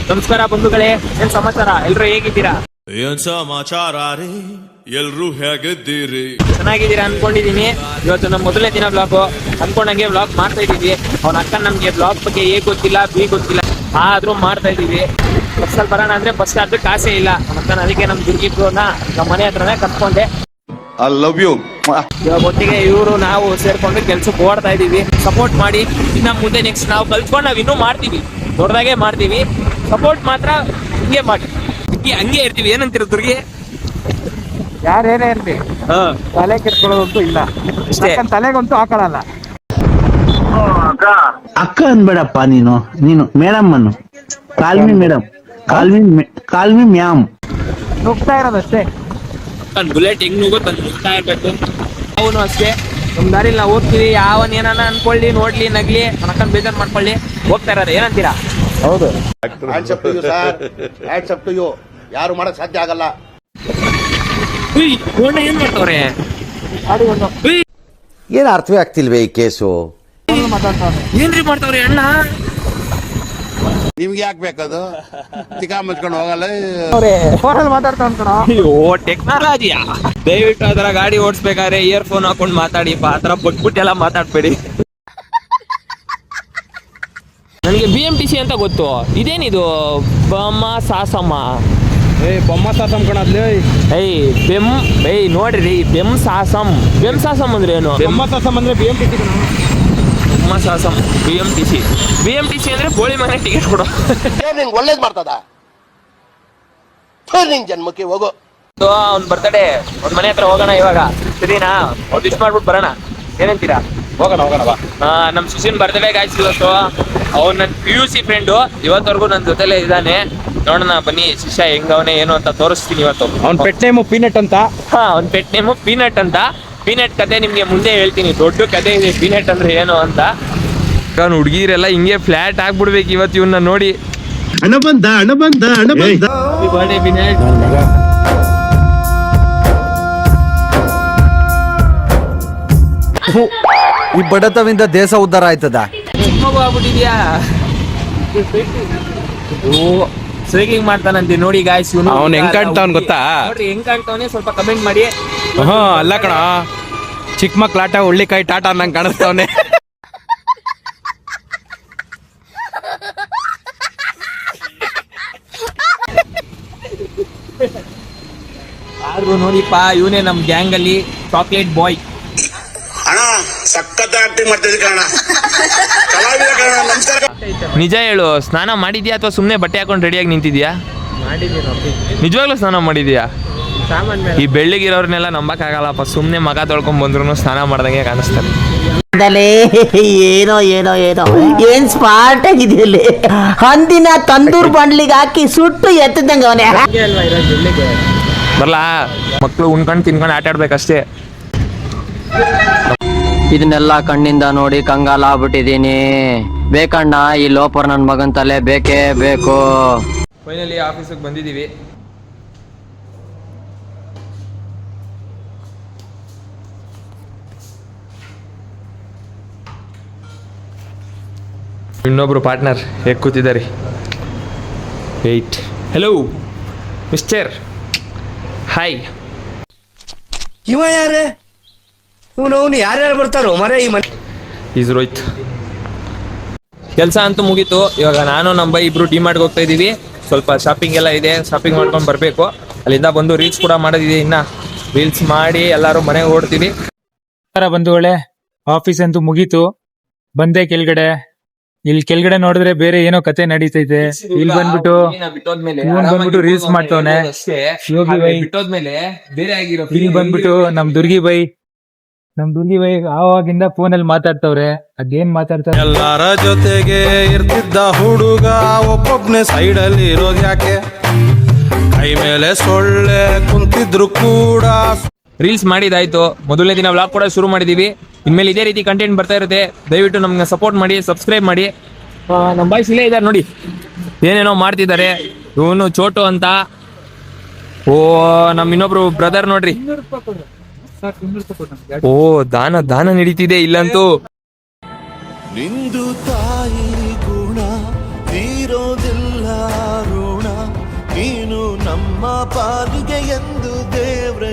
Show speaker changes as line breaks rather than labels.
ನಮಸ್ಕಾರ ಬಂಧುಗಳೇ, ಏನ್ ಸಮಾಚಾರ? ಎಲ್ರು ಹೇಗಿದ್ದೀರಾ?
ಏನ್ ಸಮಾಚಾರ ರೀ, ಎಲ್ರು ಹೇಗಿದ್ದೀರಿ?
ಚೆನ್ನಾಗಿದ್ದೀರಾ ಅನ್ಕೊಂಡಿದೀನಿ. ಇವತ್ತು ನಮ್ಮ ಮೊದಲನೇ ದಿನ ಬ್ಲಾಗ್ ಅನ್ಕೊಂಡಂಗೆ ಬ್ಲಾಗ್ ಮಾಡ್ತಾ ಇದೀವಿ. ಅವ್ನ ಅಕ್ಕ ನಮ್ಗೆ ಬ್ಲಾಗ್ ಬಗ್ಗೆ ಎ ಗೊತ್ತಿಲ್ಲ ಬಿ ಗೊತ್ತಿಲ್ಲ, ಆದ್ರೂ ಮಾಡ್ತಾ ಇದೀವಿ. ಬಸ್ಸಲ್ಲಿ ಬರೋಣ ಅಂದ್ರೆ ಬಸ್ ಚಾರ್ಜ್ ಕಾಸೇ ಇಲ್ಲ. ನಮ್ಮ ಅಕ್ಕನ ಅದಕ್ಕೆ ನಮ್ ದುರ್ಗಿಬ್ರನ್ನ ನಮ್ಮ ಮನೆ ಹತ್ರನೇ ಕರ್ಕೊಂಡೆ.
I love you.
ಇವಾಗ ಒಟ್ಟಿಗೆ ಇವರು ನಾವು ಸೇರ್ಕೊಂಡು ಕೆಲ್ಸಕ್ಕೆ ಓಡ್ತಾ ಇದೀವಿ. ಸಪೋರ್ಟ್ ಮಾಡಿ. ಇನ್ನ ಮುಂದೆ ನೆಕ್ಸ್ಟ್ ನಾವು ಕಲ್ತ್ಕೊಂಡು ನಾವ್ ಇನ್ನೂ ಮಾಡ್ತೀವಿ, ದೊಡ್ಡದಾಗೆ ಮಾಡ್ತೀವಿ. ಸಪೋರ್ಟ್ ಮಾತ್ರ ಹಿಂಗೆ ಮಾಡಿ, ಹಂಗೆ ಇರ್ತೀವಿ. ಏನಂತೀರ ದುರ್ಗಿ?
ಯಾರೇನೇ ಇರ್ಲಿ ತಲೆ ಕೆಡ್ಕೊಳ್ಳೋದಂತೂ ಇಲ್ಲ, ತಲೆಗಂತೂ ಹಾಕೊಳ್ಳಲ್ಲ.
ಅಕ್ಕ ಅನ್ಬೇಡಪ್ಪ, ನೀನು ಮೇಡಮ್ ಅನ್ನು. Call me madam, call me ma'am.
ನುಗ್ತಾ ಇರೋದಷ್ಟೇ.
ಬುಲೆಟ್ ಹೆಂಗ್ ನುಗ್ಗುತ್ತೆ ಅಂತ ನುಗ್ತಾ ಇರ್ಬೇಕು. ಅವನು ಅಷ್ಟೇ, ನಮ್ ದಾರಿಲಿ ನಾವು ಹೋಗ್ತೀವಿ. ಯಾವನ್ ಏನಾನ ಅನ್ಕೊಳ್ಳಿ, ನೋಡ್ಲಿ, ನಗ್ಲಿ, ನಕ್ಕನ್ ಬೇಜಾರ್ ಮಾಡ್ಕೊಳ್ಳಿ, ಹೋಗ್ತಾ ಇರೋದು. ಏನಂತೀರಾ?
ಹೌದು,
ಯಾರು ಮಾಡಕ್ ಸಾಧ್ಯ ಆಗಲ್ಲ.
ಏನ್ ಮಾಡ್ತವ್ರೆ?
ಏನ್ ಅರ್ಥವೇ ಆಗ್ತಿಲ್ವೇ ಈ ಕೇಸು?
ಏನ್ರಿ ಮಾಡ್ತವ್ರಿ ಅಣ್ಣ?
ನಿಮ್ಗೆ ಯಾಕೆ ಬೇಕದು? ತಿಕಾ ಮುಚ್ಕೊಂಡು ಹೋಗಲ್ಲ.
ಫೋನಲ್ಲಿ ಮಾತಾಡ್ತಾ
ಅಯ್ಯೋ ಟೆಕ್ನಾಲಜಿಯಾ. ದಯವಿಟ್ಟು ಅದರ ಗಾಡಿ ಓಡಿಸ್ಬೇಕಾದ್ರೆ ಇಯರ್ಫೋನ್ ಹಾಕೊಂಡು ಮಾತಾಡಿ. ಆತರ ಬಗ್ಬಿಟ್ಟೆಲ್ಲ ಮಾತಾಡ್ಬೇಡಿ. ನನಗೆ BMTC ಅಂತ ಗೊತ್ತು. ಇದೇನಿದು ಬೊಮ್ಮ ಸಾಸಮ್ಮ?
ಬೊಮ್ಮ ಸಾಸಮ್ ಕಣದ್ಲಿ.
ನೋಡ್ರಿ, ಬೆಮ್ ಸಾಸಮ್ ಅಂದ್ರೆ ಏನು?
ಬೊಮ್ಮ ಸಾಸಮ್ ಅಂದ್ರೆ BMTC.
ಬೊಮ್ಮ ಸಾಸಮ್ BMTC ಅಂದ್ರೆ ಬೋಳಿ ಮನೆ ಟಿಕೆಟ್ ಕೊಡೋ.
ನಿಂಗೆ ಒಳ್ಳೇದ್ ಮಾಡ್ತದ, ನಿಂಗೆ ಜನ್ಮಕ್ಕೆ ಹೋಗೋ.
ಅವ್ನ್ ಬರ್ತಡೆ, ಅವ್ನ ಮನೆ ಹತ್ರ ಹೋಗೋಣ ಇವಾಗ. ಸರಿನಾ? ಅವ್ರು ವಿಶ್ ಮಾಡ್ಬಿಟ್ಟು ಬರೋಣ. ಏನಂತೀರಾ? ಹೋಗೋಣ ಬಾ. ನಮ್ ಸುಶೀನ್ ಬರ್ತಡೇ ಗಾಯ್ಸ್ ಇವತ್ತು. ಅವ್ನು ನನ್ನ PUC ಫ್ರೆಂಡು, ಇವತ್ತವರೆಗೂ ನನ್ನ ಜೊತೆಲೇ ಇದ್ದಾನೆ. ನೋಡೋಣ ಬನ್ನಿ ಶಿಷ್ಯ ಹೆಂಗವನೇ ಏನು ಅಂತ ತೋರಿಸ್ತೀನಿ ಇವತ್ತು.
ಅವ್ನ ಪೆಟ್ ನೇಮು ಪೀನಟ್ ಅಂತ.
ಅವ್ನ ಪೆಟ್ ನೇಮು ಪೀನಟ್ ಅಂತ. ಪೀನಟ್ ಕತೆ ನಿಮ್ಗೆ ಮುಂದೆ ಹೇಳ್ತೀನಿ, ದೊಡ್ಡ ಕತೆ ಇದೆ ಪೀನಟ್ ಅಂದ್ರೆ ಏನು ಅಂತ. ಹುಡುಗಿರೆಲ್ಲ ಹಿಂಗೆ ಫ್ಲಾಟ್ ಆಗ್ಬಿಡ್ಬೇಕು ಇವತ್ತು ಇವನ್ನ ನೋಡಿ.
ಹಣ ಬಂದ
ಬರ್ಡೇ ಪೀನಟ್.
ಈ ಬಡತವಿಂದ ದೇಶ ಉದ್ಧಾರ ಆಯ್ತದ?
ಮಗು ಆಗ್ಬಿಟ್ಟಿದ್ಯಾ? ಸ್ವಿಂಗಿಂಗ್ ಮಾಡ್ತಾನಂತೆ ನೋಡಿ ಗಾಯ್ಸ್.
ಅವ್ನು ಹೆಂಗ್ ಕಾಣ್ತಾವನ್ ಗೊತ್ತಾ?
ನೋಡ್ರಿ ಹೆಂಗ್ ಕಾಣ್ತಾವನೆ, ಸ್ವಲ್ಪ ಕಮೆಂಟ್ ಮಾಡಿ.
ಅಲ್ಲ ಕಣ, ಚಿಕ್ಕ ಮಕ್ಳಾಟ ಉಳ್ಳಿಕಾಯಿ ಟಾಟಾ ನಂಗೆ ಕಾಣಿಸ್ತವನೆ.
ಆದ್ರೂ ನೋಡಿಪ್ಪ, ಇವನೇ ನಮ್ ಗ್ಯಾಂಗ್ ಅಲ್ಲಿ ಚಾಕ್ಲೇಟ್ ಬಾಯ್.
ಅಣ್ಣ ಸಖತ್ ಆಕ್ಟಿಂಗ್ ಮಾಡ್ತಿದ್ದೆ ಕಣ, ಕಲಾವಿದ ಕಣ. ನಮಸ್ಕಾರ.
ನಿಜ ಹೇಳು, ಸ್ನಾನ ಮಾಡಿದ್ಯಾ ಅಥವಾ ಸುಮ್ಮನೆ ಬಟ್ಟೆ ಹಾಕೊಂಡು ರೆಡಿಯಾಗಿ ನಿಂತಿದ್ಯಾ? ನಿಜವಾಗ್ಲೂ ಸ್ನಾನ ಮಾಡಿದ್ಯಾ? ಈ ಬೆಳ್ಳಿಗಿರೋರ್ನೆಲ್ಲ ನಂಬಕ್ಕಾಗಲ್ಲಪ್ಪ. ಸುಮ್ಮನೆ ಮಗ ತೊಳ್ಕೊಂಡ್ ಬಂದ್ರು ಸ್ನಾನ ಮಾಡ್ದಂಗೆ ಕಾಣಿಸ್ತಾರೆ.
ಏನೋ ಏನ್ ಸ್ಮಾರ್ಟ್ ಆಗಿದೆಯಲ್ಲಿ. ಹಂದಿನ ತಂದೂರ್ ಬಂಡ್ಲಿಗೆ ಹಾಕಿ ಸುಟ್ಟು ಎತ್ತದಂಗ ಅವನೇ.
ಬರ್ಲಾ, ಮಕ್ಳು ಉಣ್ಕೊಂಡು ತಿನ್ಕೊಂಡು ಆಟ ಆಡ್ಬೇಕಷ್ಟೇ.
ಇದನ್ನೆಲ್ಲ ಕಣ್ಣಿಂದ ನೋಡಿ ಕಂಗಾಲ ಆಗ್ಬಿಟ್ಟಿದೀನಿ. ಬೇಕಣ್ಣ, ಈ ಲೋಪರ್ ನನ್ ಮಗನ್ ತಲೆ ಬೇಕೇ ಬೇಕು.
ಫೈನಲಿ ಆಫೀಸಿಗೆ ಬಂದಿದ್ದೀವಿ. ಇನ್ನೊಬ್ರು ಪಾರ್ಟ್ನರ್ ಹೇಗೆ ಕೂತಿದ್ದಾರೆ. ವೆಯ್ಟ್. Hello mister. ಹಾಯ್.
ಇವ ಯಾರೇ? ಇವನು ಯಾರ್ಯಾರು ಬರ್ತಾರೋ ಮರೆ ಈ ಮನೆ.
ಈಸ್ ರೋಹಿತ್. ಕೆಲಸ ಅಂತೂ ಮುಗೀತು. ಇವಾಗ ನಾನು ನಮ್ಮ ಬೈ ಇಬ್ರು ಡಿಮಾರ್ಟ್ಗೆ ಹೋಗ್ತಾ ಇದ್ದೀವಿ. ಸ್ವಲ್ಪ ಶಾಪಿಂಗ್ ಎಲ್ಲ ಇದೆ, ಶಾಪಿಂಗ್ ಮಾಡ್ಕೊಂಡು ಬರಬೇಕು. ಅಲ್ಲಿಂದ ಬಂದು ರೀಲ್ಸ್ ಕೂಡ ಮಾಡೋದಿದೆ. ಇನ್ನ ರೀಲ್ಸ್ ಮಾಡಿ ಎಲ್ಲರೂ ಮನೆಗೆ ಓಡ್ತೀವಿ.
ಬಂಧುಗಳೇ, ಆಫೀಸ್ ಅಂತೂ ಮುಗೀತು. ಬಂದೆ ಕೆಳಗಡೆ. ಇಲ್ಲಿ ಕೆಳಗಡೆ ನೋಡಿದ್ರೆ ಬೇರೆ ಏನೋ ಕತೆ ನಡೀತೈತೆ. ಇಲ್ಲಿ ಬಂದ್ಬಿಟ್ಟು ರೀಲ್ಸ್ ಮಾಡ್ತವನೆ. ಇಲ್ಲಿ ಬಂದ್ಬಿಟ್ಟು ನಮ್ ದುರ್ಗಿ ಬೈ ಆವಾಗಿಂದ ಫೋನಲ್ಲಿ ಮಾತಾಡ್ತವ್ರೆ. ಅದೇನ್ ಮಾತಾಡ್ತಾರೆ?
ಎಲ್ಲಾರ ಜೊತೆಗೆ ಇರ್ತಿದ್ದ ಹುಡುಗ ಒಬ್ಬೊಬ್ನೇ ಸೈಡಲ್ಲಿ ಇರೋದು ಯಾಕೆ? ಕೈ ಮೇಲೆ ಸೊಳ್ಳೆ ಕುಂತಿದ್ರು ಕೂಡ.
ರೀಲ್ಸ್ ಮಾಡಿದಾಯ್ತು. ಮೊದಲನೇ ದಿನ ವ್ಲಾಗ್ ಕೂಡ ಶುರು ಮಾಡಿದೀವಿ. ಇನ್ಮೇಲೆ ಇದೇ ರೀತಿ ಕಂಟೆಂಟ್ ಬರ್ತಾ ಇರುತ್ತೆ. ದಯವಿಟ್ಟು ನಮ್ಗೆ ಸಪೋರ್ಟ್ ಮಾಡಿ, ಸಬ್ಸ್ಕ್ರೈಬ್ ಮಾಡಿ. ನಮ್ಮ ಬಾಯ್ಸ್ ಇಲ್ಲೇ ಇದ್ದಾರೆ ನೋಡಿ, ಏನೇನೋ ಮಾಡ್ತಿದ್ದಾರೆ. ಇವನು ಚೋಟು ಅಂತ. ನಮ್ ಇನ್ನೊಬ್ರು ಬ್ರದರ್ ನೋಡ್ರಿ. ದಾನ ನಡೀತಿದೆ ಇಲ್ಲಂತೂ.
ನಿಂದು ತಾಯಿ ಗುಣ ತೀರೋದಿಲ್ಲ ನಮ್ಮ ಪಾಲಿಗೆ ಎಂದು ದೇವ್ರ